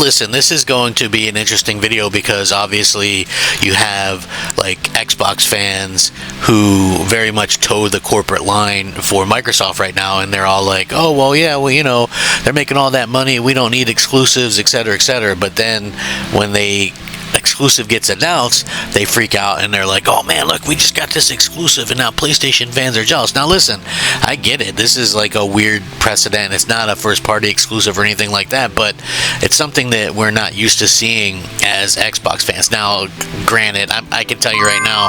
listen, this is going to be an interesting video because obviously you have like Xbox fans who very much toe the corporate line for Microsoft right now, and they're all like, oh, well, yeah, well, you know, they're making all that money, we don't need exclusives, etc., etc. But then when they exclusive gets announced, they freak out and they're like, oh man, look, we just got this exclusive and now PlayStation fans are jealous. Now listen, I get it, this is like a weird precedent, it's not a first party exclusive or anything like that, but it's something that we're not used to seeing as Xbox fans. Now granted, I can tell you right now,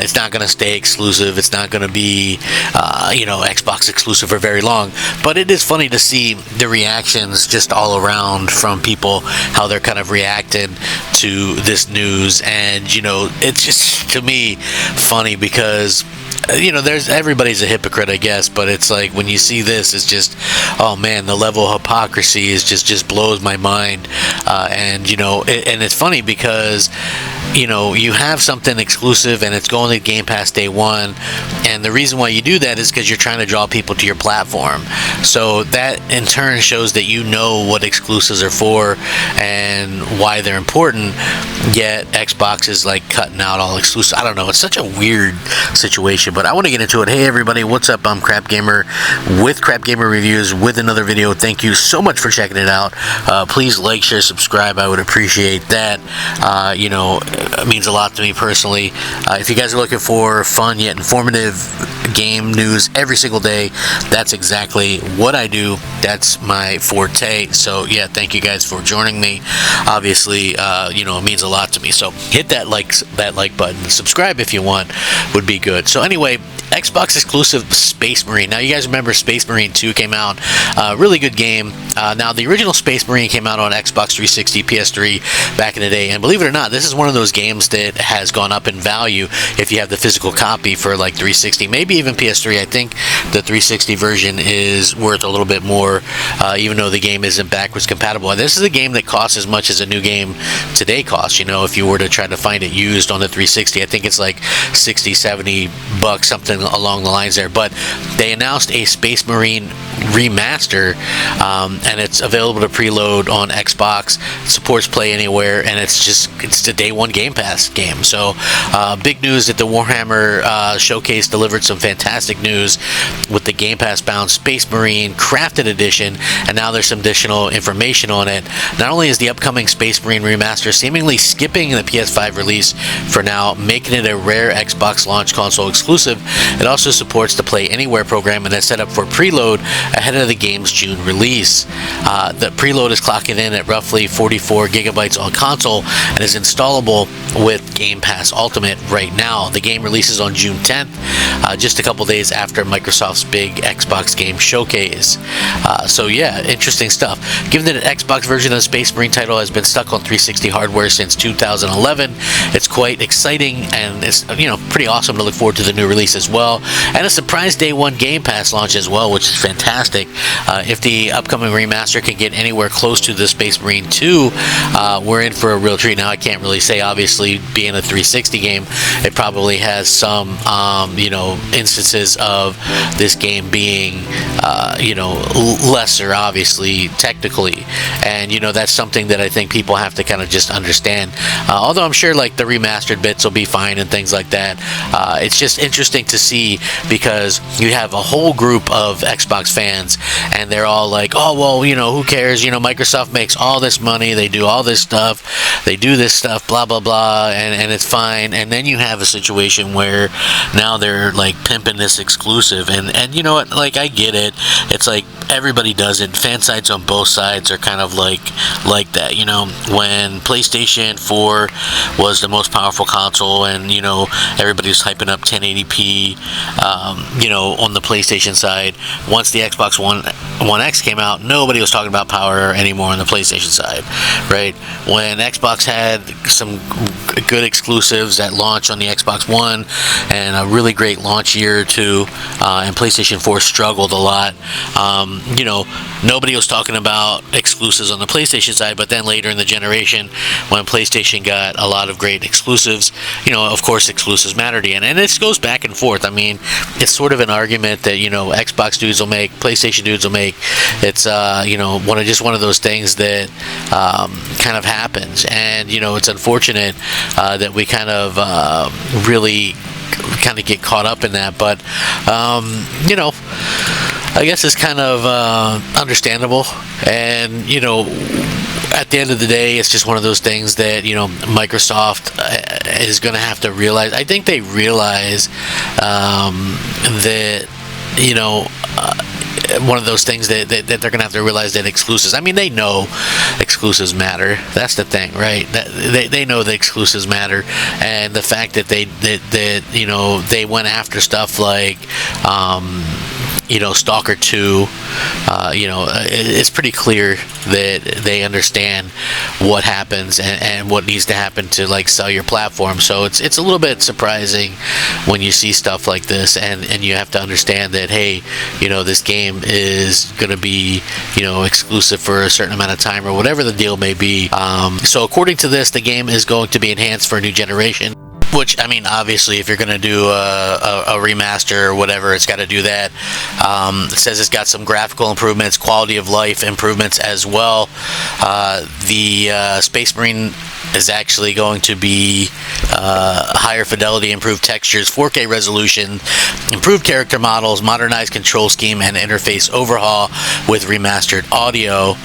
it's not going to stay exclusive, it's not going to be you know, Xbox exclusive for very long, but it is funny to see the reactions just all around from people, how they're kind of reacting to this news. And you know, it's just, to me, funny because you know, everybody's a hypocrite, I guess, but it's like when you see this, it's just, oh man, the level of hypocrisy is just blows my mind. And you know, and it's funny because you know, you have something exclusive and it's going to Game Pass day one, and the reason why you do that is because you're trying to draw people to your platform. So that in turn shows that you know what exclusives are for and why they're important, yet Xbox is like cutting out all exclusives. I don't know, it's such a weird situation, but I want to get into it. Hey everybody, what's up? I'm Crap Gamer with Crap Gamer Reviews with another video. Thank you so much for checking it out. Please like, share, subscribe. I would appreciate that. You know, it means a lot to me personally. If you guys are looking for fun yet informative game news every single day, that's exactly what I do. That's my forte. So yeah, thank you guys for joining me. Obviously, you know, it means a lot to me. So hit that like button. Subscribe if you want, would be good. So anyway, Xbox exclusive Space Marine. Now you guys remember Space Marine 2 came out. Really good game. Now the original Space Marine came out on Xbox 360, PS3 back in the day, and believe it or not, this is one of those games that has gone up in value if you have the physical copy for like 360, maybe even PS3. I think the 360 version is worth a little bit more, even though the game isn't backwards compatible. And this is a game that costs as much as a new game today costs. You know, if you were to try to find it used on the 360, I think it's like 60, 70 bucks, something along the lines there. But they announced a Space Marine remaster, and it's available to preload on Xbox. It supports Play Anywhere, and it's the day one Game Pass game. So big news that the Warhammer showcase delivered some fantastic news with the Game Pass bound Space Marine Crafted Edition, and now there's some additional information on it. Not only is the upcoming Space Marine remaster seemingly skipping the PS5 release for now, making it a rare Xbox launch console exclusive, it also supports the Play Anywhere program and is set up for preload ahead of the game's June release. The preload is clocking in at roughly 44 gigabytes on console and is installable with Game Pass Ultimate right now. The game releases on June 10th, just a couple days after Microsoft's big Xbox game showcase. So yeah, interesting stuff. Given that an Xbox version of the Space Marine title has been stuck on 360 hardware since 2011, it's quite exciting, and it's, you know, pretty awesome to look forward to the new release as well, and a surprise day one Game Pass launch as well, which is fantastic. If the upcoming remaster can get anywhere close to the Space Marine 2, we're in for a real treat. Now I can't really say, obviously being a 360 game, it probably has some you know, instances of this game being you know, lesser, obviously, technically, and you know, that's something that I think people have to kind of just understand. Although I'm sure like the remastered bits will be fine and things like that. It's just interesting to see because you have a whole group of Xbox fans and they're all like, oh well, you know, who cares, you know, Microsoft makes all this money, they do all this stuff, they do this stuff, blah blah blah, and it's fine. And then you have a situation where now they're like pimping this exclusive, and you know what, like I get it, it's like everybody does it. Fan sites on both sides are kind of like that, you know. When PlayStation 4 was the most powerful console and, you know, everybody was hyping up 1080p, you know, on the PlayStation side, once the Xbox One X came out, nobody was talking about power anymore on the PlayStation side, right? When Xbox had some good exclusives at launch on the Xbox One and a really great launch year or two, and PlayStation 4 struggled a lot, you know, nobody was talking about exclusives on the PlayStation side. But then later in the generation, when PlayStation got a lot of great exclusives, you know, of course exclusives matter to you, and this goes back and forth. I mean, it's sort of an argument that, you know, Xbox dudes will make, PlayStation dudes will make. It's you know, one of those things that kind of happens, and you know, it's unfortunate that we kind of really kind of get caught up in that, but you know, I guess it's kind of understandable, and you know, at the end of the day, it's just one of those things that, you know, Microsoft is going to have to realize. I think they realize that, you know, one of those things that they're going to have to realize that exclusives, I mean, they know exclusives matter. That's the thing, right? They know that exclusives matter, and the fact that that you know, they went after stuff like you know, Stalker 2, you know, it's pretty clear that they understand what happens and what needs to happen to like sell your platform. So it's a little bit surprising when you see stuff like this, and you have to understand that, hey, you know, this game is going to be, you know, exclusive for a certain amount of time or whatever the deal may be. So according to this, the game is going to be enhanced for a new generation. Which, I mean, obviously, if you're going to do a remaster or whatever, it's got to do that. It says it's got some graphical improvements, quality of life improvements as well. The Space Marine is actually going to be higher fidelity, improved textures, 4K resolution, improved character models, modernized control scheme, and interface overhaul with remastered audio.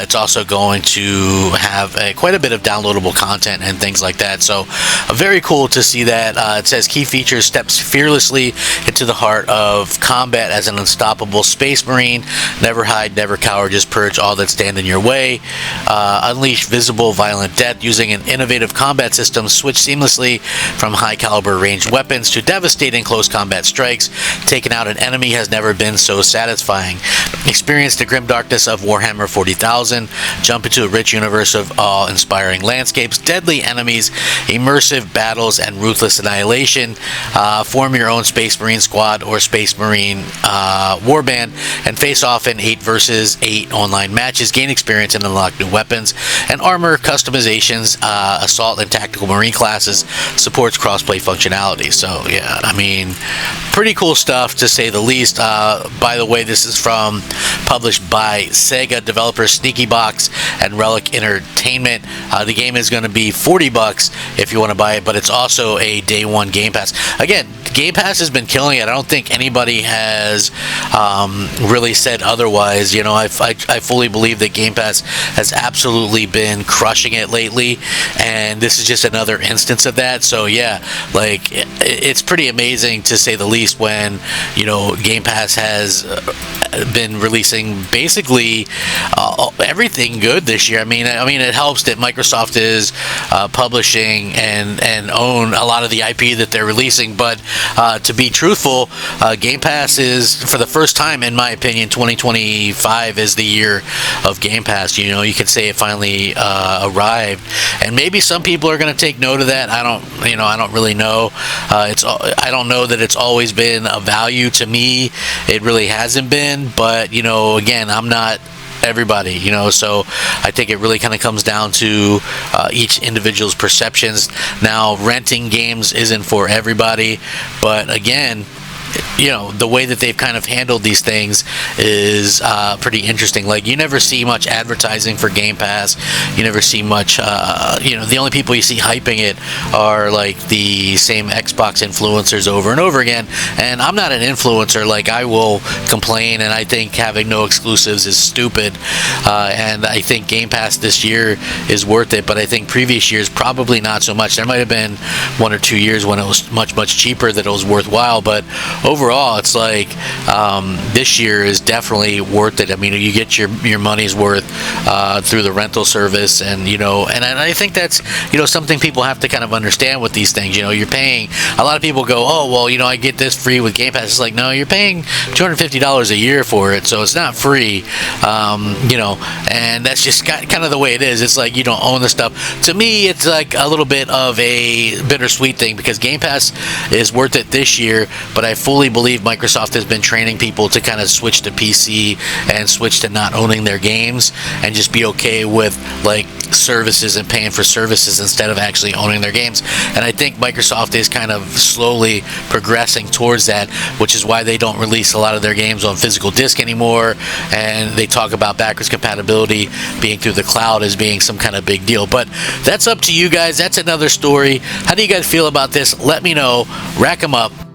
It's also going to have quite a bit of downloadable content and things like that. So, very cool to see that. It says key features: steps fearlessly into the heart of combat as an unstoppable Space Marine. Never hide, never cower, just purge all that stand in your way. Unleash visible violent death using an innovative combat system. Switch seamlessly from high caliber ranged weapons to devastating close combat strikes. Taking out an enemy has never been so satisfying. Experience the grim darkness of Warhammer 40,000. Jump into a rich universe of awe-inspiring landscapes, deadly enemies, immersive battles, and ruthless annihilation. Form your own Space Marine squad or Space Marine warband and face off in 8 versus 8 online matches. Gain experience and unlock new weapons and armor customizations. Assault and tactical Marine classes. Supports crossplay functionality. So yeah, I mean, pretty cool stuff to say the least. By the way, this is published by Sega developers Sneaky Box and Relic Entertainment. The game is going to be $40 if you want to buy it, but it's also a day one Game Pass. Again, Game Pass has been killing it. I don't think anybody has really said otherwise. You know, I fully believe that Game Pass has absolutely been crushing it lately, and this is just another instance of that. So yeah, like it's pretty amazing to say the least when, you know, Game Pass has been releasing basically everything good this year. I mean, it helps that Microsoft is publishing and own a lot of the IP that they're releasing, but to be truthful, Game Pass is, for the first time in my opinion, 2025 is the year of Game Pass. You know, you could say it finally arrived, and maybe some people are going to take note of that. I don't really know. I don't know that it's always been a value to me. It really hasn't been, but you know, again, I'm not everybody, you know, so I think it really kind of comes down to each individual's perceptions. Now, renting games isn't for everybody, but again, you know, the way that they've kind of handled these things is pretty interesting. Like, you never see much advertising for Game Pass. You never see much, you know, the only people you see hyping it are like the same Xbox influencers over and over again. And I'm not an influencer. Like, I will complain, and I think having no exclusives is stupid. And I think Game Pass this year is worth it, but I think previous years probably not so much. There might have been 1 or 2 years when it was much cheaper that it was worthwhile, but overall, it's like this year is definitely worth it. I mean, you get your money's worth through the rental service, and you know, and I think that's, you know, something people have to kind of understand with these things. You know, you're paying. A lot of people go, oh well, you know, I get this free with Game Pass. It's like, no, you're paying $250 a year for it, so it's not free. You know, and that's just kind of the way it is. It's like you don't own the stuff. To me, it's like a little bit of a bittersweet thing because Game Pass is worth it this year, but I fully believe Microsoft has been training people to kind of switch to PC and switch to not owning their games and just be okay with like services and paying for services instead of actually owning their games. And I think Microsoft is kind of slowly progressing towards that, which is why they don't release a lot of their games on physical disc anymore, and they talk about backwards compatibility being through the cloud as being some kind of big deal. But that's up to you guys. That's another story. How do you guys feel about this? Let me know. Rack 'em up.